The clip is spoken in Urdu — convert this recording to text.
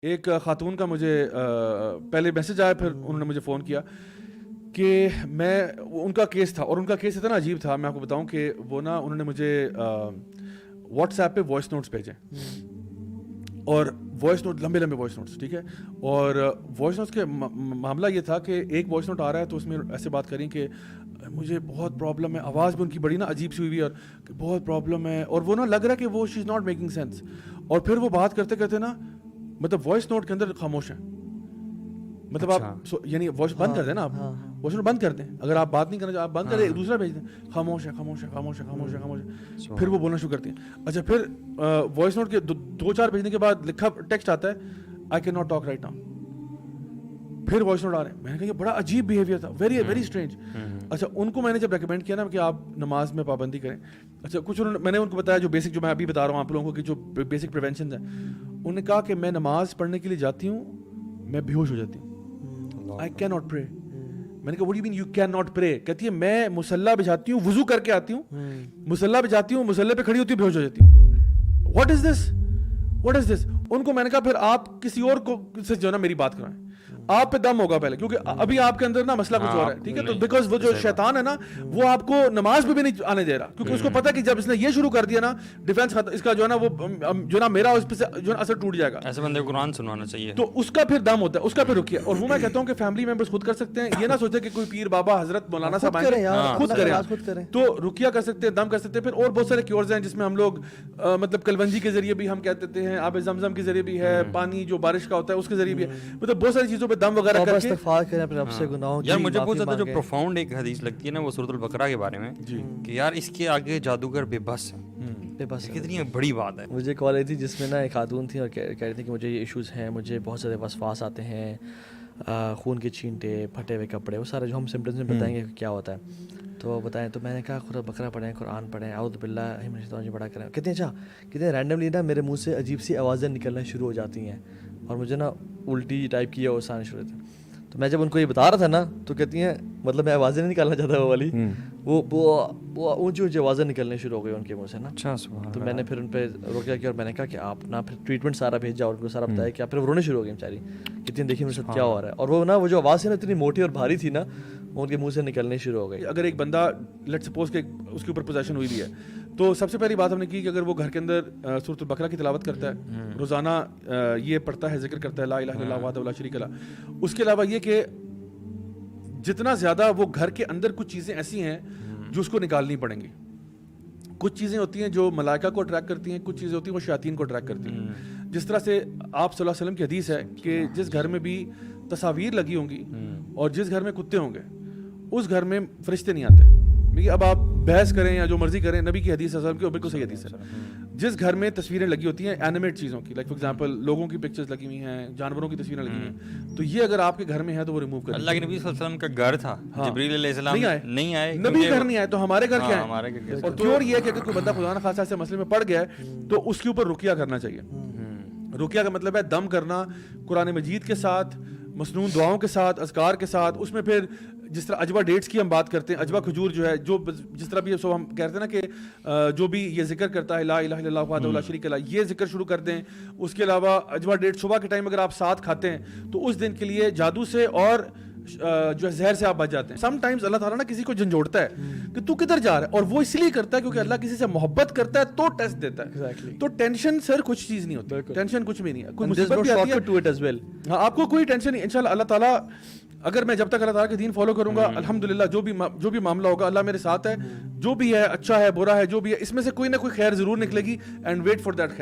ایک خاتون کا مجھے پہلے میسج آیا, پھر انہوں نے مجھے فون کیا کہ میں ان کا کیس تھا, اور ان کا کیس اتنا عجیب تھا, میں آپ کو بتاؤں کہ وہ نا انہوں نے مجھے واٹس ایپ پہ وائس نوٹس بھیجے, اور وائس نوٹ لمبے لمبے وائس نوٹس, ٹھیک ہے, اور وائس نوٹس کے معاملہ یہ تھا کہ ایک وائس نوٹ آ رہا ہے تو اس میں ایسے بات کریں کہ مجھے بہت پرابلم ہے, آواز بھی ان کی بڑی نا عجیب سی ہوئی ہے, اور بہت پرابلم ہے, اور وہ نا لگ رہا ہے کہ وہ شی از ناٹ میکنگ سینس, اور پھر وہ بات کرتے کرتے نا مطلب وائس نوٹ کے اندر خاموش ہیں, مطلب آپ یعنی وائس بند کر دیں نا, آپ وائس نوٹ بند کر دیں, اگر آپ بات نہیں کرنا چاہتے آپ بند کر دیں, دوسرا بھیج دیں, خاموش ہے خاموش ہے خاموش ہے خاموش ہے خاموش ہے, پھر وہ بولنا شروع کرتی ہیں. اچھا پھر وائس نوٹ کے دو چار بھیجنے کے بعد لکھا ٹیکسٹ آتا ہے I can not talk right now, پھر وائس نوٹ آ رہے ہیں. میں نے کہا یہ بڑا عجیب بیہیویئر تھا, ویری ویری اسٹرینج. اچھا ان کو میں نے جب ریکمینڈ کیا نا کہ آپ نماز میں پابندی کریں, اچھا کچھ میں نے ان کو بتایا جو بیسک, جو میں ابھی بتا رہا ہوں آپ لوگوں کو کہ جو بیسک پریونشنز ہیں, انہوں نے کہا کہ میں نماز پڑھنے کے لیے جاتی ہوں, میں بے ہوش ہو جاتی ہوں, آئی کین ناٹ پرے. میں نے کہا what you mean you can not پرے؟ کہتی ہے میں مصلی پہ جاتی ہوں, وضو کر کے آتی ہوں, مصلی پہ جاتی ہوں, مصلی پہ کھڑی ہوتی ہوں, بے ہوش ہو جاتی ہوں. What is this, what is دس؟ ان کو میں نے کہا پھر آپ کسی اور کو سے جو ہے نا میری بات کرائیں, آپ پہ دم ہوگا پہلے, کیونکہ ابھی آپ کے اندر نا مسئلہ کچھ اور ہے, ٹھیک ہے, تو بیکاز وہ جو شیطان ہے نا وہ آپ کو نماز پہ بھی نہیں آنے دے رہا, کیونکہ اس کو پتا کہ جب اس نے یہ شروع کر دیا نا ڈیفینس اس کا جو ہے نا وہ جو نا میرا اس پہ جو ہے اثر ٹوٹ جائے گا. ایسے بندے کو قرآن سنوانا چاہیے, تو اس کا پھر دم ہوتا ہے, اس کا پھر رکیے. اور وہ میں کہتا ہوں کہ فیملی ممبرس خود کر سکتے ہیں, یہ نہ سوچے کہ کوئی پیر بابا حضرت مولانا صاحب آئیں, خود کریں, تو رکیہ کر سکتے ہیں, دم کر سکتے ہیں. پھر اور بہت سارے کیورز ہیں جس میں ہم لوگ مطلب کلونجی کے ذریعے بھی ہم کہہ دیتے ہیں, آب زمزم کے ذریعے بھی ہے, پانی جو بارش کا ہوتا ہے اس کے ذریعے بھی ہے, مطلب بہت ساری چیزوں پہ دم وغیرہ کر کے. یار مجھے بہت زیادہ جو پروفاؤنڈ ایک حدیث لگتی ہے نا وہ سورۃ البقرہ کے بارے میں, کہ یار اس کے آگے جادوگر بے بس ہے, کتنی بڑی بات ہے. مجھے کال آئی تھی جس میں نا ایک خاتون تھی اور کہہ رہی تھی کہ مجھے یہ ایشوز ہیں, مجھے بہت زیادہ وسواس آتے ہیں, خون کے چھینٹے, پھٹے ہوئے کپڑے, وہ سارے جو ہم سمپٹمز میں بتائیں گے کیا ہوتا ہے تو بتائیں. تو میں نے کہا سورۃ البقرہ پڑھیں, قرآن پڑھیں, اعوذ باللہ من الشیطان الرجیم پڑھا کریں. کہتے ہیں اچھا, کہتے ہیں رینڈملی نا میرے منہ سے عجیب سی آوازیں نکلنا شروع ہو جاتی ہیں, اور مجھے نا الٹی ٹائپ کی آواز آنا شروع ہوتی ہے. تو میں جب ان کو یہ بتا رہا تھا نا تو کہتی ہیں مطلب میں آوازیں نہیں نکالنا چاہتا وہ والی, وہ اونچی اونچی آوازیں نکلنے شروع ہو گئی ان کے منہ سے نا. تو میں نے پھر ان پہ روکیا کیا, اور میں نے کہا کہ آپ نا پھر ٹریٹمنٹ سارا بھیجا, اور ان کو سارا بتایا کہ پھر وہ رونے شروع ہو گئی بیچاری, کتنی دیکھیے میرے ساتھ کیا ہو رہا ہے. اور وہ نا وہ جو آواز ہے نا اتنی موٹی اور بھاری تھی نا, وہ ان کے منہ سے نکلنے شروع ہو گئی. اگر ایک بندہ لیٹ سپوز کہ اس کے اوپر پوزیشن ہوئی بھی ہے, تو سب سے پہلی بات ہم نے کی کہ اگر وہ گھر کے اندر سورۃ البقرہ کی تلاوت کرتا ہے, روزانہ یہ پڑھتا ہے, ذکر کرتا ہے لا الہ الا اللہ وحدہ لا شریک لہ. اس کے علاوہ یہ کہ جتنا زیادہ وہ گھر کے اندر کچھ چیزیں ایسی ہیں جو اس کو نکالنی پڑیں گی. کچھ چیزیں ہوتی ہیں جو ملائکہ کو اٹریکٹ کرتی ہیں, کچھ چیزیں ہوتی ہیں وہ شیاطین کو اٹریکٹ کرتی ہیں. جس طرح سے آپ صلی اللہ علیہ وسلم کی حدیث ہے کہ جس گھر میں بھی تصاویر لگی ہوں گی اور جس گھر میں کتے ہوں گے اس گھر میں فرشتے نہیں آتے. اب آپ بحث کریں یا جو مرضی کریں, نبی کی حدیث کی بالکل صحیح حدیث ہے. جس گھر میں تصویریں لگی ہوتی ہیں اینیمیٹ چیزوں کی, لائک فار ایگزامپل لوگوں کی پکچرز لگی ہوئی ہیں, جانوروں کی تصویریں لگی ہوئی ہیں, تو یہ اگر آپ کے گھر میں ہے تو وہ ریموو کریں. اللہ کے نبی صلی اللہ علیہ وسلم کا گھر تھا, جبریل علیہ السلام نہیں آئے, نبی گھر نہیں آئے, تو ہمارے گھر کیا ہے. اور کیوں یہ ہے کہ اگر کوئی بندہ خدا نہ خاصا ایسے مسئلے میں پڑ گیا ہے تو اس کے اوپر رقیہ کرنا چاہیے. رقیہ کا مطلب ہے دم کرنا قرآن مجید کے ساتھ, مسنون دعاؤں کے ساتھ, اذکار کے ساتھ. اس میں پھر جس طرح اجوا ڈیٹس کی ہم بات کرتے ہیں, اجوا کھجور جو ہے, جو جس طرح بھی ہم کہتے ہیں نا کہ جو بھی یہ ذکر کرتا ہے لا الہ الا اللہ وحدہ لا شریک لہ, یہ ذکر شروع کر دیں. اس کے علاوہ اجوا ڈیٹ صبح کے ٹائم اگر آپ ساتھ کھاتے ہیں تو اس دن کے لیے جادو سے اور جو ہے زہر سے آپ بچ جاتے ہیں. سم ٹائمز اللہ تعالیٰ نا کسی کو جھنجھوڑتا ہے کہ تو کدھر جا رہا ہے, اور وہ اس لیے کرتا ہے کیونکہ اللہ کسی سے محبت کرتا ہے تو ٹیسٹ دیتا ہے. تو ٹینشن سر کچھ چیز نہیں ہوتی, ٹینشن کچھ بھی نہیں ہے, کوئی مصیبت بھی آتی ہے ہاں آپ کو کوئی ٹینشن نہیں. انشاءاللہ اللہ تعالیٰ, اگر میں جب تک اللہ تعالیٰ کے دین فالو کروں گا, الحمدللہ جو بھی معاملہ ہوگا اللہ میرے ساتھ ہے, جو بھی ہے اچھا ہے برا ہے جو بھی ہے, اس میں سے کوئی نہ کوئی خیر ضرور نکلے گی. اینڈ ویٹ فار دیٹ خیر.